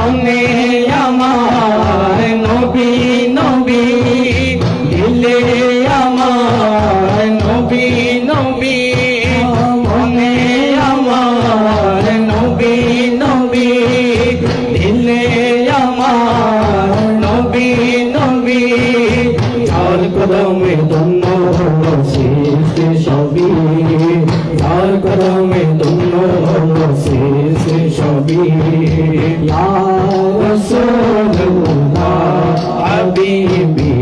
মনে আমার নবী নবী, দিলে আমার নবী নবী, মনে আমার নবী নবী, দিলে আমার নবী নবী। যার কদমে ধন্য হলো শেষ সবই, যার কদমে ধন্য হলো শেষ সবই। ইয়া রাসূলুল্লাহ হাবিবি